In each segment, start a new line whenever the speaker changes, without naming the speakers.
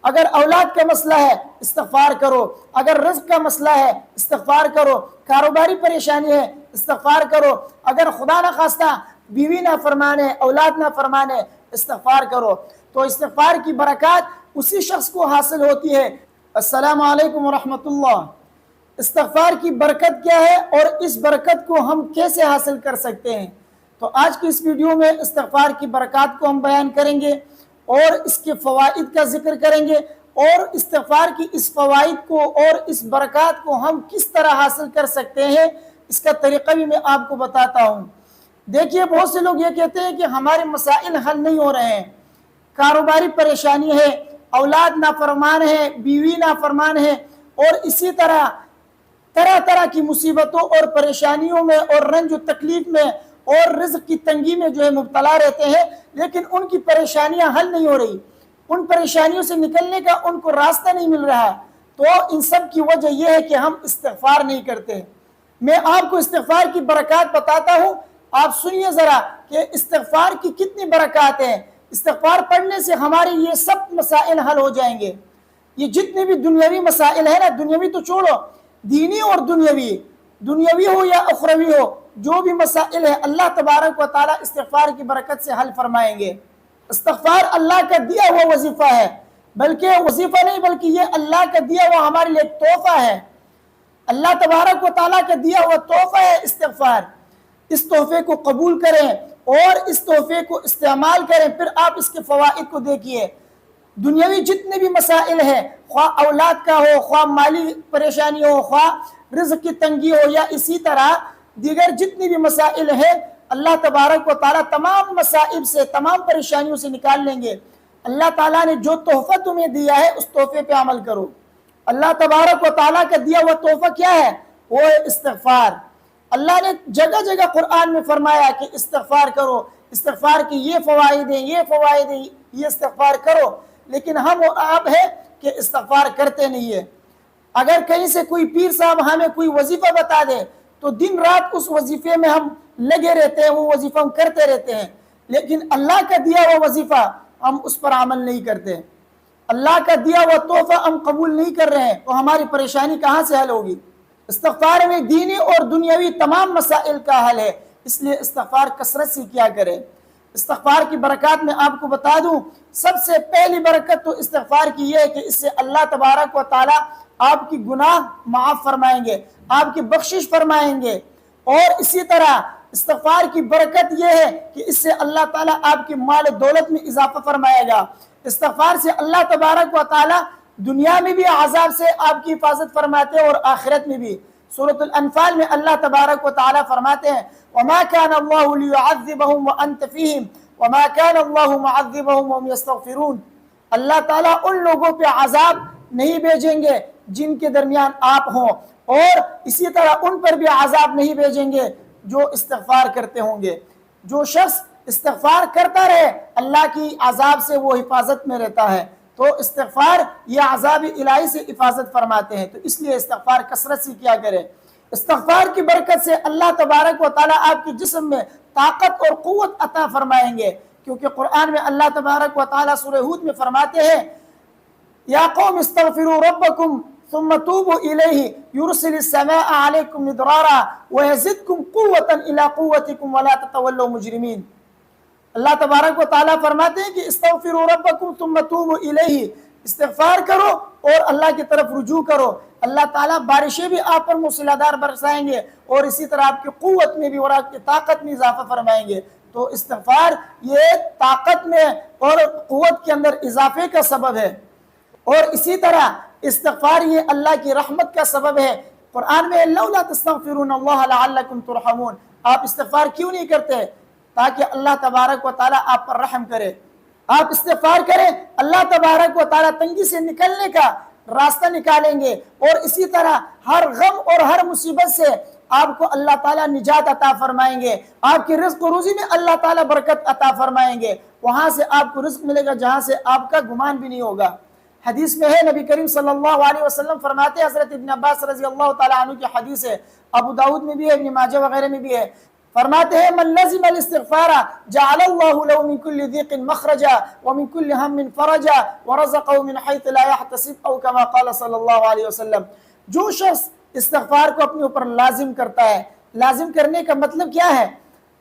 اگر اولاد کا مسئلہ ہے استغفار کرو، اگر رزق کا مسئلہ ہے استغفار کرو، کاروباری پریشانی ہے استغفار کرو، اگر خدا نہ خواستہ بیوی نہ فرمانے، اولاد نہ فرمانے، استغفار کرو۔ تو استغفار کی برکات اسی شخص کو حاصل ہوتی ہے۔ السلام علیکم ورحمۃ اللہ۔ استغفار کی برکت کیا ہے اور اس برکت کو ہم کیسے حاصل کر سکتے ہیں؟ تو آج کی اس ویڈیو میں استغفار کی برکات کو ہم بیان کریں گے اور اس کے فوائد کا ذکر کریں گے، اور استغفار کی اس فوائد کو اور اس برکات کو ہم کس طرح حاصل کر سکتے ہیں اس کا طریقہ بھی میں آپ کو بتاتا ہوں۔ دیکھیے، بہت سے لوگ یہ کہتے ہیں کہ ہمارے مسائل حل نہیں ہو رہے ہیں، کاروباری پریشانی ہے، اولاد نافرمان ہے، بیوی نافرمان ہے، اور اسی طرح طرح کی مصیبتوں اور پریشانیوں میں اور رنج و تکلیف میں اور رزق کی تنگی میں جو ہے مبتلا رہتے ہیں، لیکن ان کی پریشانیاں حل نہیں ہو رہی، ان پریشانیوں سے نکلنے کا ان کو راستہ نہیں مل رہا۔ تو ان سب کی وجہ یہ ہے کہ ہم استغفار نہیں کرتے۔ میں آپ کو استغفار کی برکات بتاتا ہوں، آپ سنیے ذرا کہ استغفار کی کتنی برکات ہیں۔ استغفار پڑھنے سے ہمارے یہ سب مسائل حل ہو جائیں گے۔ یہ جتنے بھی دنیاوی مسائل ہیں نا، دنیاوی تو چھوڑو، دینی اور دنیاوی ہو یا اخروی ہو، جو بھی مسائل ہیں اللہ تبارک و تعالیٰ استغفار کی برکت سے حل فرمائیں گے۔ استغفار اللہ کا دیا ہوا وظیفہ ہے، بلکہ وظیفہ نہیں بلکہ یہ اللہ کا دیا ہوا ہمارے لیے تحفہ ہے۔ اللہ تبارک و تعالیٰ کا دیا ہوا تحفہ ہے استغفار۔ اس تحفے کو قبول کریں اور اس تحفے کو استعمال کریں، پھر آپ اس کے فوائد کو دیکھیے۔ دنیاوی جتنے بھی مسائل ہیں، خواہ اولاد کا ہو، خواہ مالی پریشانی ہو، خواہ رزق کی تنگی ہو، یا اسی طرح دیگر جتنی بھی مسائل ہیں، اللہ تبارک و تعالیٰ تمام مسائل سے، تمام پریشانیوں سے نکال لیں گے۔ اللہ تعالیٰ نے جو تحفہ تمہیں دیا ہے اس تحفے پہ عمل کرو۔ اللہ تبارک و تعالیٰ کا دیا ہوا تحفہ کیا ہے؟ وہ ہے استغفار۔ اللہ نے جگہ جگہ قرآن میں فرمایا کہ استغفار کرو، استغفار کی یہ فوائد ہیں، یہ فوائد ہیں، یہ استغفار کرو، لیکن ہم اور آپ ہیں کہ استغفار کرتے نہیں ہیں۔ اگر کہیں سے کوئی پیر صاحب ہمیں کوئی وظیفہ بتا دے تو دن رات اس وظیفے میں ہم لگے رہتے ہیں، وہ وظیفہ ہم کرتے رہتے ہیں، لیکن اللہ کا دیا ہوا وظیفہ ہم اس پر عمل نہیں کرتے۔ اللہ کا دیا ہوا تحفہ ہم قبول نہیں کر رہے ہیں، تو ہماری پریشانی کہاں سے حل ہوگی؟ استغفار میں دینی اور دنیاوی تمام مسائل کا حل ہے، اس لیے استغفار کثرت سے کیا کریں۔ استغفار کی برکات میں آپ کو بتا دوں، سب سے پہلی برکت تو استغفار کی یہ ہے کہ اس سے اللہ تبارک و تعالیٰ آپ کی گناہ معاف فرمائیں گے، آپ کی بخشش فرمائیں گے، اور اسی طرح استغفار کی برکت یہ ہے کہ اس سے اللہ تعالیٰ آپ کی مال دولت میں اضافہ فرمائے گا۔ استغفار سے اللہ تبارک و تعالیٰ دنیا میں بھی عذاب سے آپ کی حفاظت فرماتے ہیں اور آخرت میں بھی۔ سورۃ الانفال میں اللہ تبارک و تعالیٰ فرماتے ہیں وَمَا كَانَ اللَّهُ لِيُعَذِّبَهُمْ وَأَنْتَ فِيهِمْ وَمَا كَانَ اللَّهُ مُعَذِّبَهُمْ وَهُمْ يَسْتَغْفِرُونَ۔ اللہ تعالیٰ ان لوگوں پہ عذاب نہیں بھیجیں گے جن کے درمیان آپ ہوں، اور اسی طرح ان پر بھی عذاب نہیں بھیجیں گے جو استغفار کرتے ہوں گے۔ جو شخص استغفار کرتا رہے اللہ کی عذاب سے وہ حفاظت میں رہتا ہے۔ تو استغفار یہ عذاب الہی سے حفاظت فرماتے ہیں، تو اس لیے استغفار کثرت سے کیا کرے۔ استغفار کی برکت سے اللہ تبارک و تعالیٰ آپ کے جسم میں طاقت اور قوت عطا فرمائیں گے، کیونکہ قرآن میں اللہ تبارک و تعالیٰ سورہ ہود میں فرماتے ہیں یا قوم استغفروا ربکم ثم توبوا الیہ یرسل السماء علیکم مدرارا ویزدکم قوتا الی قوتکم ولا تتولوا مجرمین۔ اللہ تبارک و تعالیٰ فرماتے ہیں کہ استغفروا ربکم ثم توبوا الیہ، استغفار کرو اور اللہ کی طرف رجوع کرو، اللہ تعالیٰ بارشیں بھی آپ پر موسلا دار برسائیں گے، اور اسی طرح آپ کی قوت میں بھی اور آپ کی طاقت میں اضافہ فرمائیں گے۔ تو استغفار یہ طاقت میں اور قوت کے اندر اضافے کا سبب ہے، اور اسی طرح استغفار یہ اللہ کی رحمت کا سبب ہے۔ قرآن میں لولا تستغفرون اللہ لعلکم ترحمون، آپ استغفار کیوں نہیں کرتے؟ تاکہ اللہ تبارک و تعالیٰ آپ پر رحم کرے۔ آپ استغفار کریں، اللہ تبارک و تعالیٰ تنگی سے نکلنے کا راستہ نکالیں گے، اور اسی طرح ہر غم اور ہر مصیبت سے آپ کو اللہ تعالیٰ نجات عطا فرمائیں گے۔ آپ کی رزق و روزی میں اللہ تعالیٰ برکت عطا فرمائیں گے، وہاں سے آپ کو رزق ملے گا جہاں سے آپ کا گمان بھی نہیں ہوگا۔ حدیث میں ہے، نبی کریم صلی اللہ علیہ وسلم فرماتے ہیں، حضرت ابن عباس رضی اللہ تعالیٰ عنہ کی حدیث ہے، ابو داؤد میں بھی ہے، ابن ماجہ وغیرہ میں بھی ہے، فرماتے ہیں من لزم الاستغفار جعل اللہ له من كل ضيق مخرجا ومن كل هم فرجا ورزقه من حيث لا يحتسب او كما قال صلی اللہ علیہ وسلم۔ جو شخص استغفار کو اپنے اوپر لازم کرتا ہے، لازم کرنے کا مطلب کیا ہے؟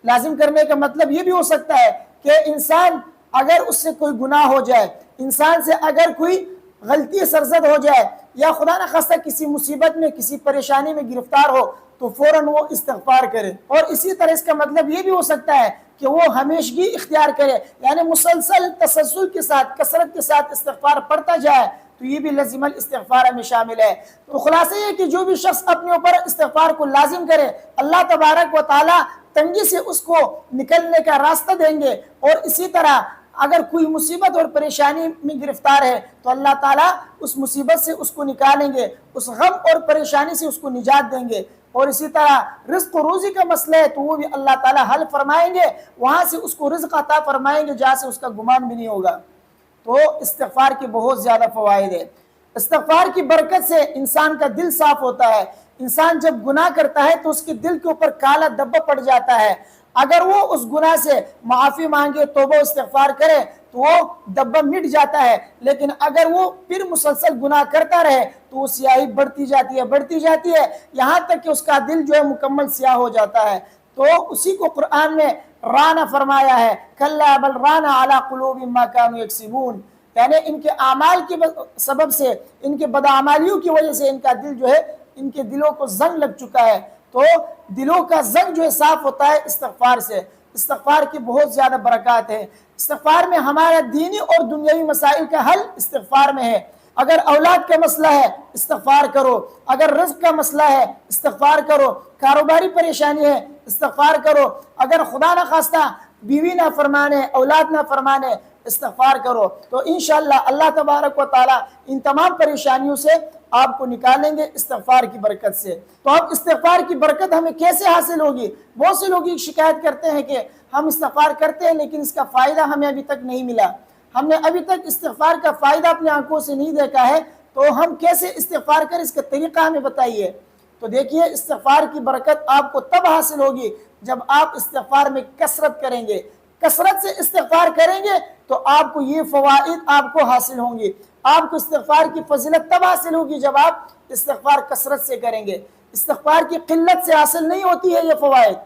لازم کرنے کا مطلب یہ بھی ہو سکتا ہے کہ انسان اگر اس سے کوئی گناہ ہو جائے، انسان سے اگر کوئی غلطی سرزد ہو جائے، یا خدا نخواستہ کسی مصیبت میں کسی پریشانی میں گرفتار ہو، تو فوراً وہ استغفار کرے۔ اور اسی طرح اس کا مطلب یہ بھی ہو سکتا ہے کہ وہ ہمیشگی اختیار کرے، یعنی مسلسل تسلسل کے ساتھ کثرت کے ساتھ استغفار پڑھتا جائے، تو یہ بھی لازم الاستغفار میں شامل ہے۔ تو خلاصہ یہ کہ جو بھی شخص اپنے اوپر استغفار کو لازم کرے، اللہ تبارک و تعالیٰ تنگی سے اس کو نکلنے کا راستہ دیں گے، اور اسی طرح اگر کوئی مصیبت اور پریشانی میں گرفتار ہے تو اللہ تعالیٰ اس مصیبت سے اس کو نکالیں گے، اس غم اور پریشانی سے اس کو نجات دیں گے۔ اور اسی طرح رزق و روزی کا مسئلہ ہے تو وہ بھی اللہ تعالیٰ حل فرمائیں گے، وہاں سے اس کو رزق عطا فرمائیں گے جہاں سے اس کا گمان بھی نہیں ہوگا۔ تو استغفار کے بہت زیادہ فوائد ہیں۔ استغفار کی برکت سے انسان کا دل صاف ہوتا ہے۔ انسان جب گناہ کرتا ہے تو اس کے دل کے اوپر کالا دھبا پڑ جاتا ہے، اگر وہ اس گناہ سے معافی مانگے، توبہ استغفار کرے تو وہ دھبا مٹ جاتا ہے، لیکن اگر وہ پھر مسلسل گناہ کرتا رہے تو وہ سیاہی بڑھتی جاتی ہے یہاں تک کہ اس کا دل جو ہے مکمل سیاہ ہو جاتا ہے۔ تو اسی کو قرآن میں رانا فرمایا ہے، کلا بل رانا علی قلوب ما کانوا یکسبون، یعنی ان کے اعمال کے سبب سے، ان کے بدعمالیوں کی وجہ سے ان کا دل جو ہے، ان کے دلوں کو زنگ لگ چکا ہے۔ تو دلوں کا زنگ جو ہے صاف ہوتا ہے استغفار سے۔ استغفار کی بہت زیادہ برکات ہے۔ استغفار میں ہمارا دینی اور دنیاوی مسائل کا حل استغفار میں ہے۔ اگر اولاد کا مسئلہ ہے استغفار کرو، اگر رزق کا مسئلہ ہے استغفار کرو، کاروباری پریشانی ہے استغفار کرو، اگر خدا نخواستہ بیوی نہ فرمانے، اولاد نہ فرمانے، استغفار کرو، تو انشاءاللہ اللہ تبارک و تعالیٰ ان تمام پریشانیوں سے آپ کو نکالیں گے استغفار کی برکت سے۔ تو اب استغفار کی برکت ہمیں کیسے حاصل ہوگی؟ بہت سے لوگ شکایت کرتے ہیں کہ ہم استغفار کرتے ہیں لیکن اس کا فائدہ ہمیں ابھی تک نہیں ملا، ہم نے ابھی تک استغفار کا فائدہ اپنی آنکھوں سے نہیں دیکھا ہے، تو ہم کیسے استغفار کریں، اس کا طریقہ ہمیں بتائیے۔ تو دیکھیے، استغفار کی برکت آپ کو تب حاصل ہوگی جب آپ استغفار میں کثرت کریں گے، کثرت سے استغفار کریں گے تو آپ کو یہ فوائد آپ کو حاصل ہوں گی۔ آپ کو استغفار کی فضیلت تب حاصل ہوگی جب آپ استغفار کثرت سے کریں گے۔ استغفار کی قلت سے حاصل نہیں ہوتی ہے یہ فوائد۔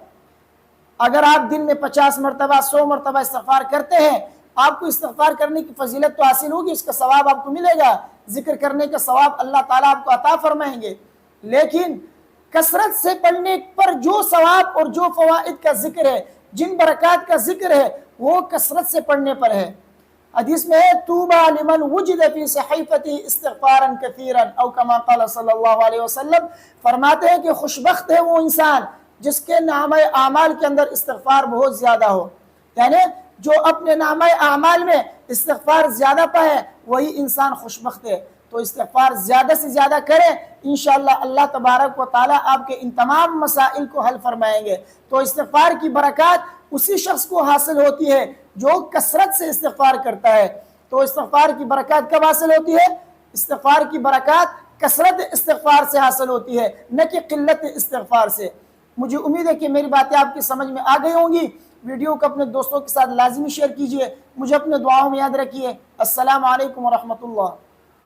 اگر آپ دن میں 50 مرتبہ 100 مرتبہ استغفار کرتے ہیں، آپ کو استغفار کرنے کی فضیلت تو حاصل ہوگی، اس کا ثواب آپ کو ملے گا، ذکر کرنے کا ثواب اللہ تعالیٰ آپ کو عطا فرمائیں گے، لیکن کثرت سے پڑھنے پر جو ثواب اور جو فوائد کا ذکر ہے، جن برکات کا ذکر ہے، وہ کثرت سے پڑھنے پر ہے۔ حدیث میں ہے طوبیٰ لمن وجد فی صحیفتی استغفارا کثیرا او کما قال صلی اللہ علیہ وسلم، فرماتے ہیں کہ خوشبخت ہے وہ انسان جس کے نامہ اعمال کے اندر استغفار بہت زیادہ ہو، یعنی جو اپنے نامہ اعمال میں استغفار زیادہ پائے وہی انسان خوشبخت ہے۔ تو استغفار زیادہ سے زیادہ کریں، انشاءاللہ اللہ تبارک و تعالیٰ آپ کے ان تمام مسائل کو حل فرمائیں گے۔ تو استغفار کی برکات اسی شخص کو حاصل ہوتی ہے جو کثرت سے استغفار کرتا ہے۔ تو استغفار کی برکات کب حاصل ہوتی ہے؟ استغفار کی برکات کثرت استغفار سے حاصل ہوتی ہے، نہ کہ قلت استغفار سے۔ مجھے امید ہے کہ میری باتیں آپ کی سمجھ میں آ گئی ہوں گی۔ ویڈیو کو اپنے دوستوں کے ساتھ لازمی شیئر کیجئے، مجھے اپنے دعاؤں میں یاد رکھیے۔ السلام علیکم ورحمۃ اللہ۔